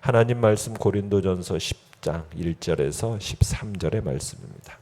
하나님 말씀 고린도전서 10장 1절에서 13절의 말씀입니다.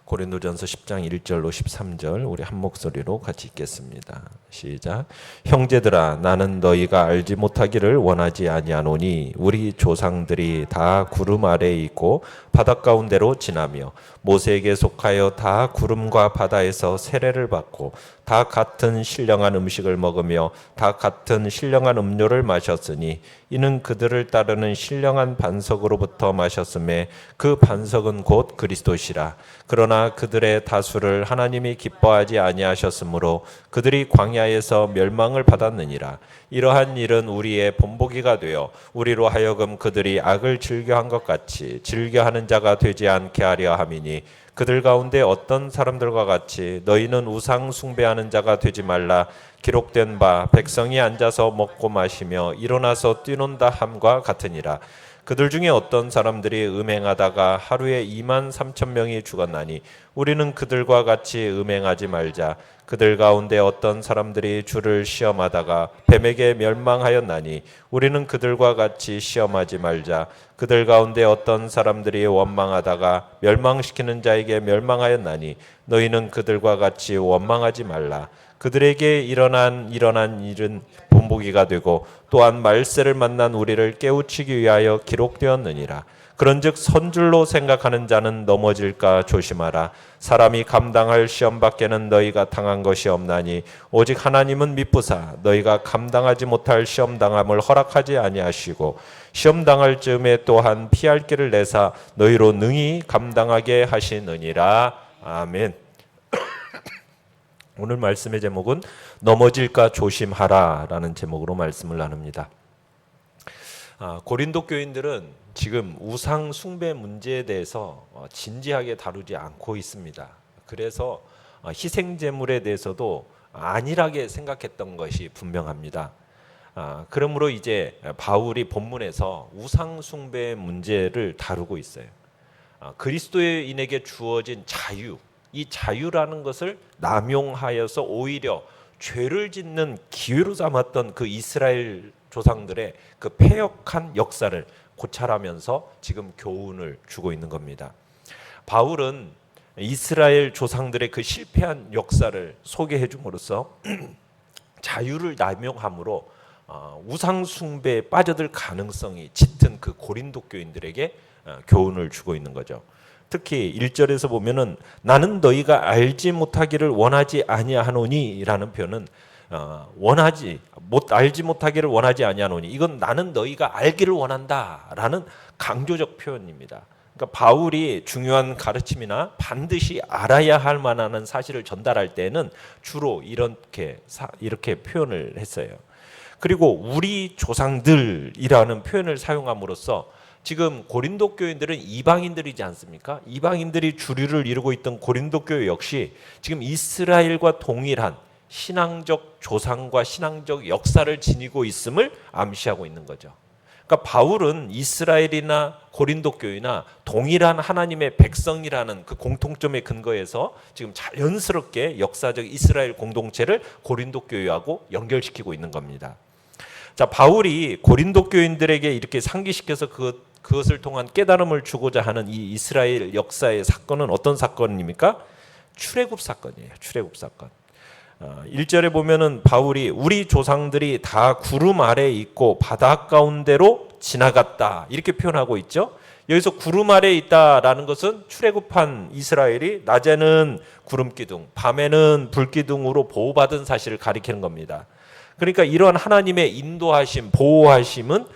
고린도전서 10장 1절로 13절 우리 한 목소리로 같이 읽겠습니다. 시작. 형제들아 나는 너희가 알지 못하기를 원하지 아니하노니 우리 조상들이 다 구름 아래에 있고 바닷 가운데로 지나며 모세에게 속하여 다 구름과 바다에서 세례를 받고 다 같은 신령한 음식을 먹으며 다 같은 신령한 음료를 마셨으니 이는 그들을 따르는 신령한 반석으로부터 마셨음에 그 반석은 곧 그리스도시라. 그러나 그들의 다수를 하나님이 기뻐하지 아니하셨으므로 그들이 광야에서 멸망을 받았느니라. 이러한 일은 우리의 본보기가 되어 우리로 하여금 그들이 악을 즐겨한 것 같이 즐겨하는 자가 되지 않게 하려 함이니 그들 가운데 어떤 사람들과 같이 너희는 우상 숭배하는 자가 되지 말라. 기록된 바 백성이 앉아서 먹고 마시며 일어나서 뛰논다 함과 같으니라. 그들 중에 어떤 사람들이 음행하다가 하루에 23,000명이 죽었나니 우리는 그들과 같이 음행하지 말자. 그들 가운데 어떤 사람들이 주를 시험하다가 뱀에게 멸망하였나니 우리는 그들과 같이 시험하지 말자. 그들 가운데 어떤 사람들이 원망하다가 멸망시키는 자에게 멸망하였나니 너희는 그들과 같이 원망하지 말라. 그들에게 일어난 일은 본보기가 되고 또한 말세를 만난 우리를 깨우치기 위하여 기록되었느니라. 그런즉 선줄로 생각하는 자는 넘어질까 조심하라. 사람이 감당할 시험 밖에는 너희가 당한 것이 없나니 오직 하나님은 미쁘사 너희가 감당하지 못할 시험 당함을 허락하지 아니하시고 시험 당할 즈음에 또한 피할 길을 내사 너희로 능히 감당하게 하시느니라. 아멘. 오늘 말씀의 제목은 넘어질까 조심하라라는 제목으로 말씀을 나눕니다. 고린도 교인들은 지금 우상 숭배 문제에 대해서 진지하게 다루지 않고 있습니다. 그래서 희생 제물에 대해서도 안일하게 생각했던 것이 분명합니다. 그러므로 이제 바울이 본문에서 우상 숭배 문제를 다루고 있어요. 그리스도인에게 주어진 자유, 이 자유라는 것을 남용하여서 오히려 죄를 짓는 기회로 삼았던 그 이스라엘 조상들의 그 패역한 역사를 고찰하면서 지금 교훈을 주고 있는 겁니다. 바울은 이스라엘 조상들의 그 실패한 역사를 소개해 줌으로써 자유를 남용함으로 우상 숭배에 빠져들 가능성이 짙은 그 고린도 교인들에게 교훈을 주고 있는 거죠. 특히 1절에서 보면은 나는 너희가 알지 못하기를 원하지 아니하노니라는 표현은 알지 못하기를 원하지 아니하노니 이건 나는 너희가 알기를 원한다라는 강조적 표현입니다. 그러니까 바울이 중요한 가르침이나 반드시 알아야 할 만한 사실을 전달할 때는 주로 이렇게 표현을 했어요. 그리고 우리 조상들이라는 표현을 사용함으로써 지금 고린도 교인들은 이방인들이지 않습니까? 이방인들이 주류를 이루고 있던 고린도 교회 역시 지금 이스라엘과 동일한 신앙적 조상과 신앙적 역사를 지니고 있음을 암시하고 있는 거죠. 그러니까 바울은 이스라엘이나 고린도 교회나 동일한 하나님의 백성이라는 그 공통점에 근거해서 지금 자연스럽게 역사적 이스라엘 공동체를 고린도 교회하고 연결시키고 있는 겁니다. 자, 바울이 고린도 교인들에게 이렇게 상기시켜서 그것을 통한 깨달음을 주고자 하는 이 이스라엘 역사의 사건은 어떤 사건입니까? 출애굽 사건이에요. 출애굽 사건. 1절에 보면은 바울이 우리 조상들이 다 구름 아래에 있고 바다 가운데로 지나갔다 이렇게 표현하고 있죠. 여기서 구름 아래에 있다라는 것은 출애굽한 이스라엘이 낮에는 구름 기둥, 밤에는 불 기둥으로 보호받은 사실을 가리키는 겁니다. 그러니까 이런 하나님의 인도하심, 보호하심은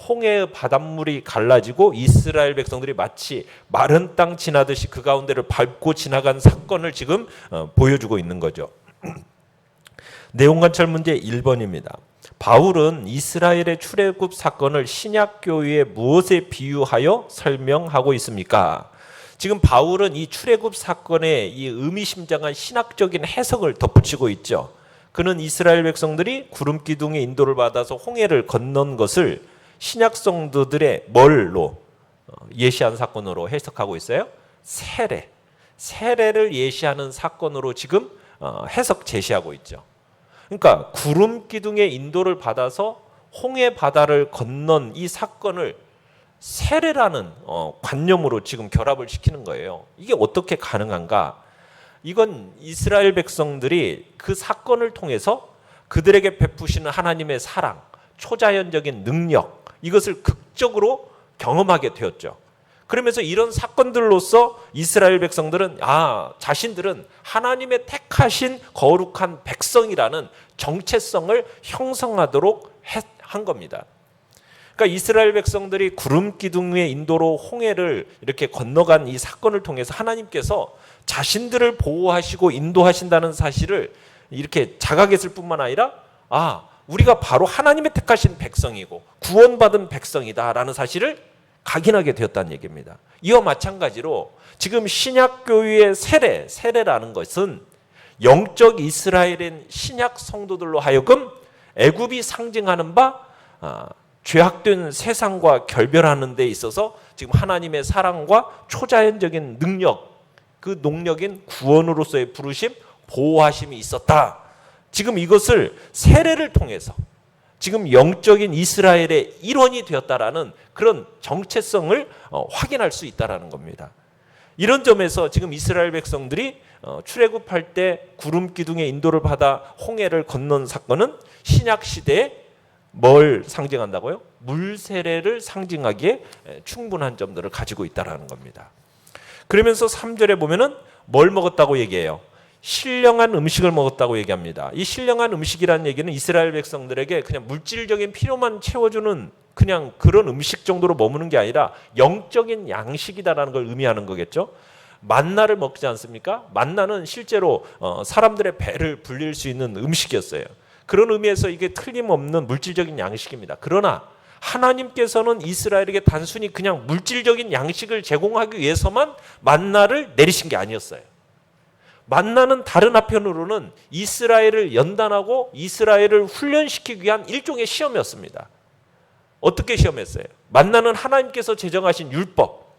홍해의 바닷물이 갈라지고 이스라엘 백성들이 마치 마른 땅 지나듯이 그 가운데를 밟고 지나간 사건을 지금 보여주고 있는 거죠. 내용관찰 문제 1번입니다. 바울은 이스라엘의 출애굽 사건을 신약교회에 무엇에 비유하여 설명하고 있습니까? 지금 바울은 이 출애굽 사건의 이 의미심장한 신학적인 해석을 덧붙이고 있죠. 그는 이스라엘 백성들이 구름 기둥의 인도를 받아서 홍해를 건넌 것을 신약 성도들의 뭘로 예시한 사건으로 해석하고 있어요? 세례를 예시하는 사건으로 지금 해석 제시하고 있죠. 그러니까 구름 기둥의 인도를 받아서 홍해 바다를 건넌 이 사건을 세례라는 관념으로 지금 결합을 시키는 거예요. 이게 어떻게 가능한가? 이건 이스라엘 백성들이 그 사건을 통해서 그들에게 베푸시는 하나님의 사랑, 초자연적인 능력, 이것을 극적으로 경험하게 되었죠. 그러면서 이런 사건들로서 이스라엘 백성들은 자신들은 하나님의 택하신 거룩한 백성이라는 정체성을 형성하도록 한 겁니다. 그러니까 이스라엘 백성들이 구름 기둥의 인도로 홍해를 이렇게 건너간 이 사건을 통해서 하나님께서 자신들을 보호하시고 인도하신다는 사실을 이렇게 자각했을 뿐만 아니라 우리가 바로 하나님의 택하신 백성이고 구원받은 백성이다라는 사실을 각인하게 되었다는 얘기입니다. 이와 마찬가지로 지금 신약교회의 세례라는 것은 영적 이스라엘인 신약 성도들로 하여금 애굽이 상징하는 바 죄악된 세상과 결별하는 데 있어서 지금 하나님의 사랑과 초자연적인 능력, 그 능력인 구원으로서의 부르심, 보호하심이 있었다. 지금 이것을 세례를 통해서 지금 영적인 이스라엘의 일원이 되었다라는 그런 정체성을 확인할 수 있다라는 겁니다. 이런 점에서 지금 이스라엘 백성들이 출애굽할 때 구름 기둥의 인도를 받아 홍해를 건넌 사건은 신약 시대에 뭘 상징한다고요? 물 세례를 상징하기에 충분한 점들을 가지고 있다라는 겁니다. 그러면서 3절에 보면은 뭘 먹었다고 얘기해요? 신령한 음식을 먹었다고 얘기합니다. 이 신령한 음식이라는 얘기는 이스라엘 백성들에게 그냥 물질적인 필요만 채워주는 그냥 그런 음식 정도로 머무는 게 아니라 영적인 양식이다라는 걸 의미하는 거겠죠. 만나를 먹지 않습니까? 만나는 실제로 사람들의 배를 불릴 수 있는 음식이었어요. 그런 의미에서 이게 틀림없는 물질적인 양식입니다. 그러나 하나님께서는 이스라엘에게 단순히 그냥 물질적인 양식을 제공하기 위해서만 만나를 내리신 게 아니었어요. 만나는 다른 한편으로는 이스라엘을 연단하고 이스라엘을 훈련시키기 위한 일종의 시험이었습니다. 어떻게 시험했어요? 만나는 하나님께서 제정하신 율법,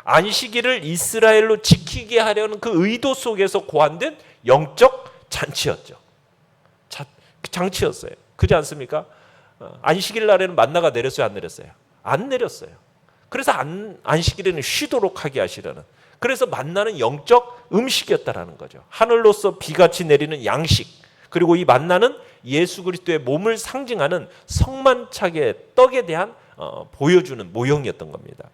안식일을 이스라엘로 지키게 하려는 그 의도 속에서 고안된 영적 잔치였죠. 장치였어요. 그렇지 않습니까? 안식일 날에는 만나가 내렸어요, 안 내렸어요? 안 내렸어요. 그래서 안식일에는 쉬도록 하게 하시려는, 그래서 만나는 영적 음식이었다라는 거죠. 하늘로서 비같이 내리는 양식, 그리고 이 만나는 예수 그리스도의 몸을 상징하는 성만찬의 떡에 대한 보여주는 모형이었던 겁니다.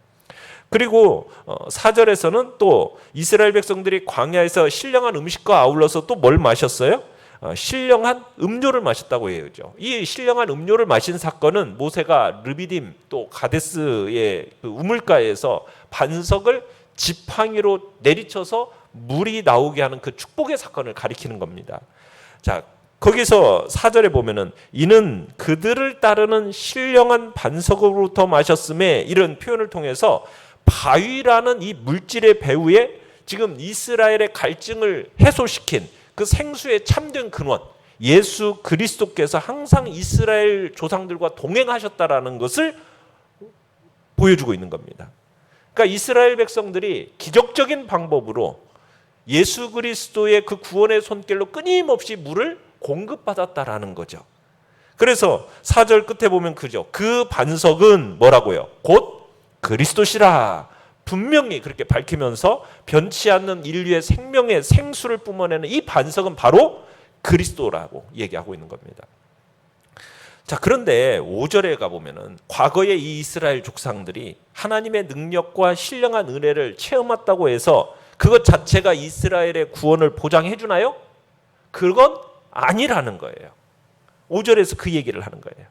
그리고 4절에서는 또 이스라엘 백성들이 광야에서 신령한 음식과 아울러서 또 뭘 마셨어요? 신령한 음료를 마셨다고 해야죠. 이 신령한 음료를 마신 사건은 모세가 르비딤 또 가데스의 그 우물가에서 반석을 지팡이로 내리쳐서 물이 나오게 하는 그 축복의 사건을 가리키는 겁니다. 자, 거기서 4절에 보면은 이는 그들을 따르는 신령한 반석으로부터 마셨음에, 이런 표현을 통해서 바위라는 이 물질의 배후에 지금 이스라엘의 갈증을 해소시킨 그 생수의 참된 근원, 예수 그리스도께서 항상 이스라엘 조상들과 동행하셨다라는 것을 보여주고 있는 겁니다. 그러니까 이스라엘 백성들이 기적적인 방법으로 예수 그리스도의 그 구원의 손길로 끊임없이 물을 공급받았다라는 거죠. 그래서 4절 끝에 보면 그 반석은 뭐라고요? 곧 그리스도시라. 분명히 그렇게 밝히면서 변치 않는 인류의 생명의 생수를 뿜어내는 이 반석은 바로 그리스도라고 얘기하고 있는 겁니다. 자, 그런데 5절에 가보면은 과거의 이 이스라엘 족상들이 하나님의 능력과 신령한 은혜를 체험했다고 해서 그것 자체가 이스라엘의 구원을 보장해 주나요? 그건 아니라는 거예요. 5절에서 그 얘기를 하는 거예요.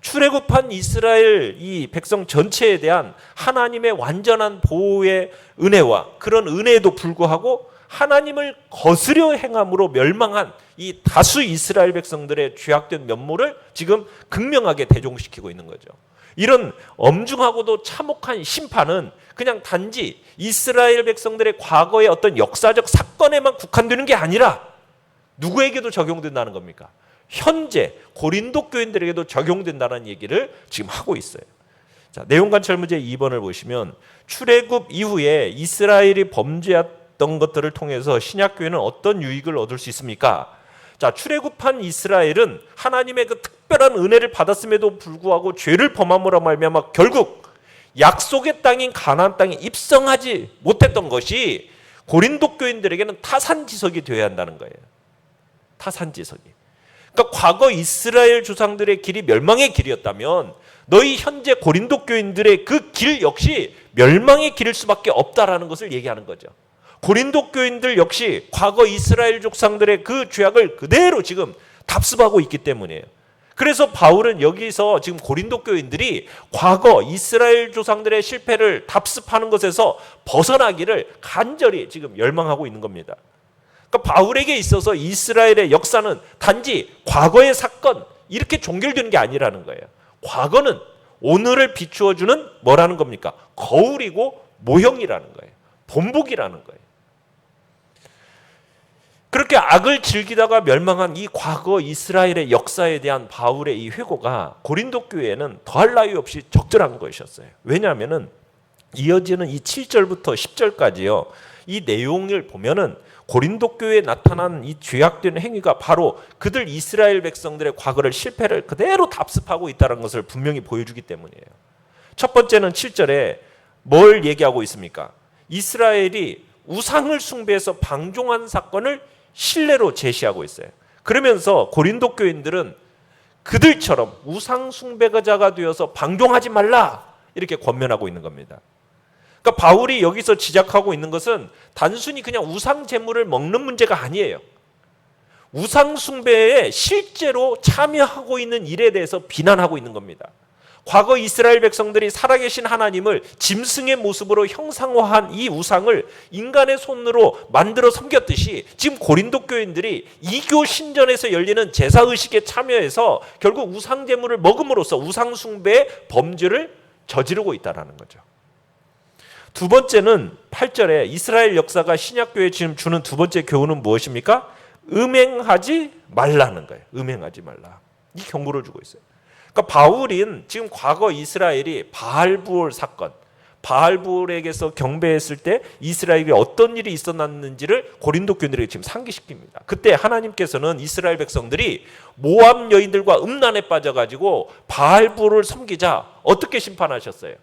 출애굽한 이스라엘 이 백성 전체에 대한 하나님의 완전한 보호의 은혜와 그런 은혜에도 불구하고 하나님을 거스려 행함으로 멸망한 이 다수 이스라엘 백성들의 죄악된 면모를 지금 극명하게 대종시키고 있는 거죠. 이런 엄중하고도 참혹한 심판은 그냥 단지 이스라엘 백성들의 과거의 어떤 역사적 사건에만 국한되는 게 아니라 누구에게도 적용된다는 겁니까? 현재 고린도 교인들에게도 적용된다는 얘기를 지금 하고 있어요. 자, 내용관찰 문제 2번을 보시면 출애굽 이후에 이스라엘이 범죄했던 어떤 것들을 통해서 신약교회는 어떤 유익을 얻을 수 있습니까? 자, 출애굽한 이스라엘은 하나님의 그 특별한 은혜를 받았음에도 불구하고 죄를 범함으로 말미암아 결국 약속의 땅인 가나안 땅에 입성하지 못했던 것이 고린도 교인들에게는 타산지석이 되어야 한다는 거예요. 타산지석이. 그러니까 과거 이스라엘 조상들의 길이 멸망의 길이었다면 너희 현재 고린도 교인들의 그 길 역시 멸망의 길일 수밖에 없다라는 것을 얘기하는 거죠. 고린도 교인들 역시 과거 이스라엘 조상들의 그 죄악을 그대로 지금 답습하고 있기 때문이에요. 그래서 바울은 여기서 지금 고린도 교인들이 과거 이스라엘 조상들의 실패를 답습하는 것에서 벗어나기를 간절히 지금 열망하고 있는 겁니다. 그러니까 바울에게 있어서 이스라엘의 역사는 단지 과거의 사건 이렇게 종결되는 게 아니라는 거예요. 과거는 오늘을 비추어주는 뭐라는 겁니까? 거울이고 모형이라는 거예요. 본보기라는 거예요. 그렇게 악을 즐기다가 멸망한 이 과거 이스라엘의 역사에 대한 바울의 이 회고가 고린도 교회에는 더할 나위 없이 적절한 것이었어요. 왜냐하면은 이어지는 이 7절부터 10절까지요. 이 내용을 보면은 고린도 교회에 나타난 이 죄악된 행위가 바로 그들 이스라엘 백성들의 과거를 실패를 그대로 답습하고 있다는 것을 분명히 보여주기 때문이에요. 첫 번째는 7절에 뭘 얘기하고 있습니까? 이스라엘이 우상을 숭배해서 방종한 사건을 신뢰로 제시하고 있어요. 그러면서 고린도 교인들은 그들처럼 우상 숭배자가 되어서 방종하지 말라 이렇게 권면하고 있는 겁니다. 그러니까 바울이 여기서 지적하고 있는 것은 단순히 그냥 우상 제물을 먹는 문제가 아니에요. 우상 숭배에 실제로 참여하고 있는 일에 대해서 비난하고 있는 겁니다. 과거 이스라엘 백성들이 살아계신 하나님을 짐승의 모습으로 형상화한 이 우상을 인간의 손으로 만들어 섬겼듯이 지금 고린도 교인들이 이교 신전에서 열리는 제사의식에 참여해서 결국 우상 제물을 먹음으로써 우상 숭배의 범죄를 저지르고 있다는 거죠. 두 번째는 8절에 이스라엘 역사가 신약교회에 지금 주는 두 번째 교훈은 무엇입니까? 음행하지 말라는 거예요. 음행하지 말라. 이 경고를 주고 있어요. 그러니까 바울은 지금 과거 이스라엘이 바알부올 사건, 바알부올에게서 경배했을 때 이스라엘에 어떤 일이 있었는지를 고린도 교인들에게 지금 상기시킵니다. 그때 하나님께서는 이스라엘 백성들이 모압 여인들과 음란에 빠져가지고 바알부올을 섬기자 어떻게 심판하셨어요?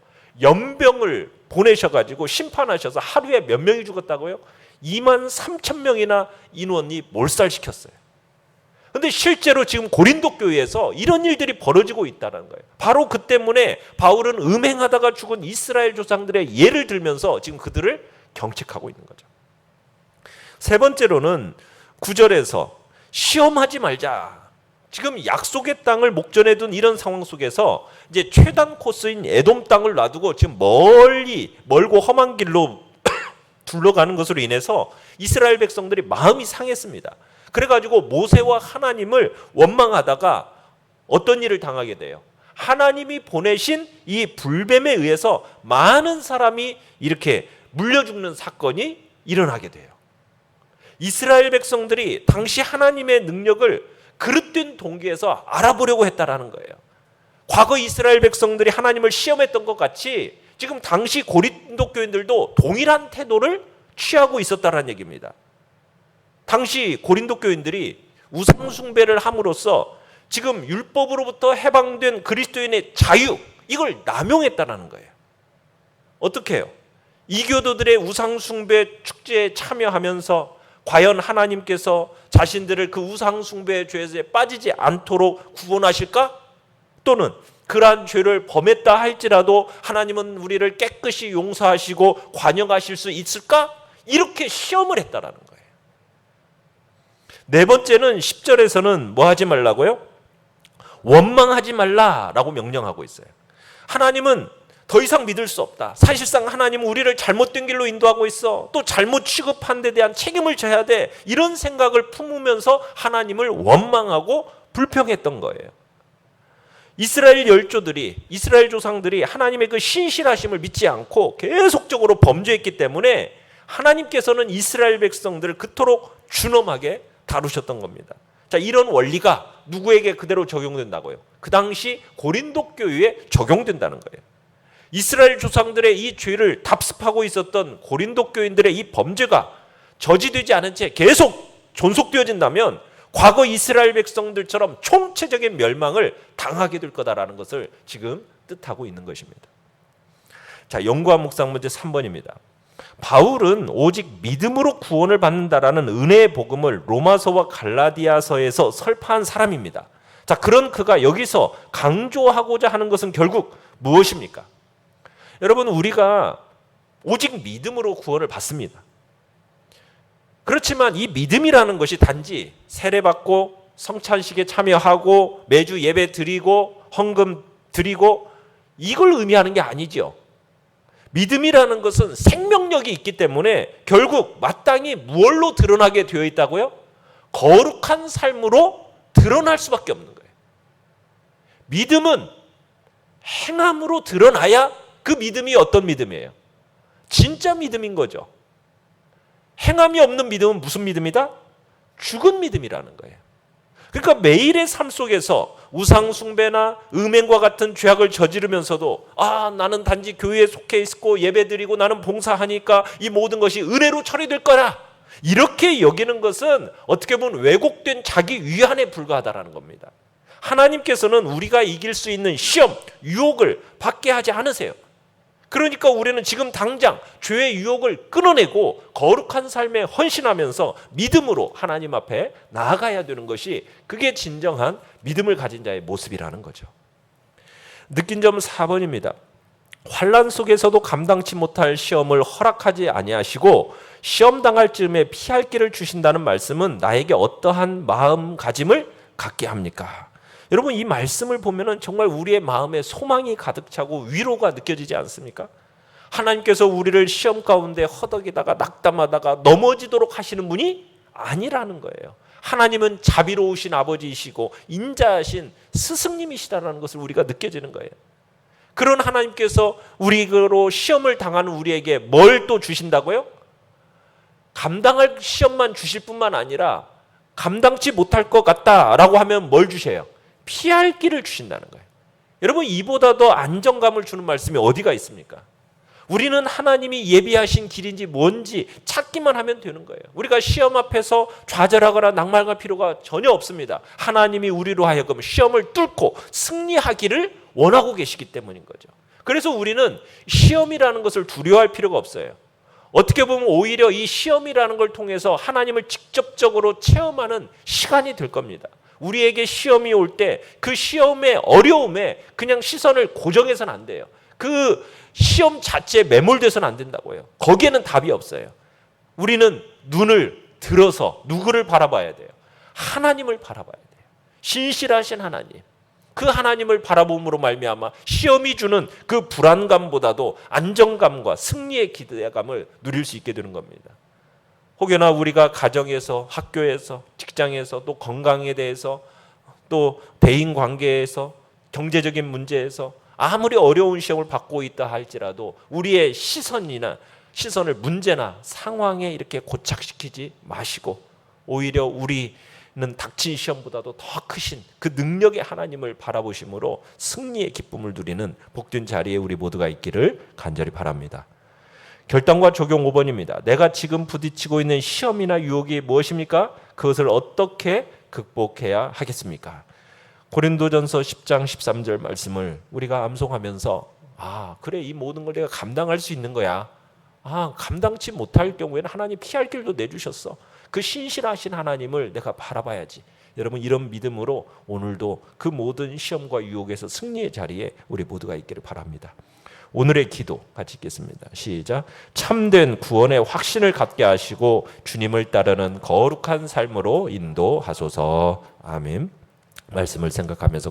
연병을 보내셔가지고 심판하셔서 하루에 몇 명이 죽었다고요? 23,000명이나 인원이 몰살시켰어요. 그런데 실제로 지금 고린도 교회에서 이런 일들이 벌어지고 있다는 거예요. 바로 그 때문에 바울은 음행하다가 죽은 이스라엘 조상들의 예를 들면서 지금 그들을 경책하고 있는 거죠. 세 번째로는 9절에서 시험하지 말자. 지금 약속의 땅을 목전에 둔 이런 상황 속에서 이제 최단 코스인 에돔 땅을 놔두고 지금 멀고 험한 길로 둘러가는 것으로 인해서 이스라엘 백성들이 마음이 상했습니다. 그래가지고 모세와 하나님을 원망하다가 어떤 일을 당하게 돼요? 하나님이 보내신 이 불뱀에 의해서 많은 사람이 이렇게 물려 죽는 사건이 일어나게 돼요. 이스라엘 백성들이 당시 하나님의 능력을 그릇된 동기에서 알아보려고 했다라는 거예요. 과거 이스라엘 백성들이 하나님을 시험했던 것 같이 지금 당시 고린도 교인들도 동일한 태도를 취하고 있었다는 얘기입니다. 당시 고린도 교인들이 우상 숭배를 함으로써 지금 율법으로부터 해방된 그리스도인의 자유, 이걸 남용했다는 거예요. 어떻게 해요? 이교도들의 우상 숭배 축제에 참여하면서 과연 하나님께서 자신들을 그 우상 숭배의 죄에 빠지지 않도록 구원하실까? 또는 그러한 죄를 범했다 할지라도 하나님은 우리를 깨끗이 용서하시고 관용하실 수 있을까? 이렇게 시험을 했다라는 거예요. 네 번째는 10절에서는 뭐 하지 말라고요? 원망하지 말라라고 명령하고 있어요. 하나님은 더 이상 믿을 수 없다. 사실상 하나님은 우리를 잘못된 길로 인도하고 있어. 또 잘못 취급한 데 대한 책임을 져야 돼. 이런 생각을 품으면서 하나님을 원망하고 불평했던 거예요. 이스라엘 열조들이, 이스라엘 조상들이 하나님의 그 신실하심을 믿지 않고 계속적으로 범죄했기 때문에 하나님께서는 이스라엘 백성들을 그토록 준엄하게 다루셨던 겁니다. 자, 이런 원리가 누구에게 그대로 적용된다고요? 그 당시 고린도 교회에 적용된다는 거예요. 이스라엘 조상들의 이 죄를 답습하고 있었던 고린도 교인들의 이 범죄가 저지되지 않은 채 계속 존속되어진다면 과거 이스라엘 백성들처럼 총체적인 멸망을 당하게 될 거다라는 것을 지금 뜻하고 있는 것입니다. 자, 연구와 묵상 문제 3번입니다. 바울은 오직 믿음으로 구원을 받는다라는 은혜의 복음을 로마서와 갈라디아서에서 설파한 사람입니다. 자, 그런 그가 여기서 강조하고자 하는 것은 결국 무엇입니까? 여러분, 우리가 오직 믿음으로 구원을 받습니다. 그렇지만 이 믿음이라는 것이 단지 세례받고 성찬식에 참여하고 매주 예배 드리고 헌금 드리고 이걸 의미하는 게 아니죠. 믿음이라는 것은 생명력이 있기 때문에 결국 마땅히 무엇로 드러나게 되어 있다고요? 거룩한 삶으로 드러날 수밖에 없는 거예요. 믿음은 행함으로 드러나야 그 믿음이 어떤 믿음이에요? 진짜 믿음인 거죠. 행함이 없는 믿음은 무슨 믿음이다? 죽은 믿음이라는 거예요. 그러니까 매일의 삶 속에서 우상 숭배나 음행과 같은 죄악을 저지르면서도 나는 단지 교회에 속해 있고 예배드리고 나는 봉사하니까 이 모든 것이 은혜로 처리될 거라, 이렇게 여기는 것은 어떻게 보면 왜곡된 자기 위안에 불과하다라는 겁니다. 하나님께서는 우리가 이길 수 있는 시험, 유혹을 받게 하지 않으세요. 그러니까 우리는 지금 당장 죄의 유혹을 끊어내고 거룩한 삶에 헌신하면서 믿음으로 하나님 앞에 나아가야 되는 것이, 그게 진정한 믿음을 가진 자의 모습이라는 거죠. 느낀 점 4번입니다. 환난 속에서도 감당치 못할 시험을 허락하지 아니하시고 시험 당할 즈음에 피할 길을 주신다는 말씀은 나에게 어떠한 마음가짐을 갖게 합니까? 여러분, 이 말씀을 보면은 정말 우리의 마음에 소망이 가득 차고 위로가 느껴지지 않습니까? 하나님께서 우리를 시험 가운데 허덕이다가 낙담하다가 넘어지도록 하시는 분이 아니라는 거예요. 하나님은 자비로우신 아버지이시고 인자하신 스승님이시다라는 것을 우리가 느껴지는 거예요. 그런 하나님께서 우리로 시험을 당하는 우리에게 뭘 또 주신다고요? 감당할 시험만 주실 뿐만 아니라 감당치 못할 것 같다라고 하면 뭘 주셔요? 피할 길을 주신다는 거예요. 여러분, 이보다 더 안정감을 주는 말씀이 어디가 있습니까? 우리는 하나님이 예비하신 길인지 뭔지 찾기만 하면 되는 거예요. 우리가 시험 앞에서 좌절하거나 낙망할 필요가 전혀 없습니다. 하나님이 우리로 하여금 시험을 뚫고 승리하기를 원하고 계시기 때문인 거죠. 그래서 우리는 시험이라는 것을 두려워할 필요가 없어요. 어떻게 보면 오히려 이 시험이라는 걸 통해서 하나님을 직접적으로 체험하는 시간이 될 겁니다. 우리에게 시험이 올 때 그 시험의 어려움에 그냥 시선을 고정해서는 안 돼요. 그 시험 자체에 매몰돼서는 안 된다고요. 거기에는 답이 없어요. 우리는 눈을 들어서 누구를 바라봐야 돼요? 하나님을 바라봐야 돼요. 신실하신 하나님. 그 하나님을 바라봄으로 말미암아 시험이 주는 그 불안감보다도 안정감과 승리의 기대감을 누릴 수 있게 되는 겁니다. 혹여나 우리가 가정에서, 학교에서, 직장에서, 또 건강에 대해서, 또 대인 관계에서, 경제적인 문제에서 아무리 어려운 시험을 받고 있다 할지라도 우리의 시선을 문제나 상황에 이렇게 고착시키지 마시고 오히려 우리는 닥친 시험보다도 더 크신 그 능력의 하나님을 바라보심으로 승리의 기쁨을 누리는 복된 자리에 우리 모두가 있기를 간절히 바랍니다. 결단과 적용 5번입니다. 내가 지금 부딪히고 있는 시험이나 유혹이 무엇입니까? 그것을 어떻게 극복해야 하겠습니까? 고린도전서 10장 13절 말씀을 우리가 암송하면서 그래, 이 모든 걸 내가 감당할 수 있는 거야. 감당치 못할 경우에는 하나님 피할 길도 내주셨어. 그 신실하신 하나님을 내가 바라봐야지. 여러분, 이런 믿음으로 오늘도 그 모든 시험과 유혹에서 승리의 자리에 우리 모두가 있기를 바랍니다. 오늘의 기도 같이 읽겠습니다. 시작. 참된 구원의 확신을 갖게 하시고 주님을 따르는 거룩한 삶으로 인도하소서. 아멘. 말씀을 생각하면서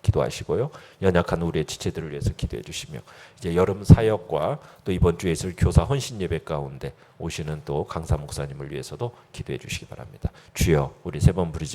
기도하시고요. 연약한 우리의 지체들을 위해서 기도해 주시며, 이제 여름 사역과 또 이번 주에 있을 교사 헌신 예배 가운데 오시는 또 강사 목사님을 위해서도 기도해 주시기 바랍니다. 주여, 우리 세 번 부르짖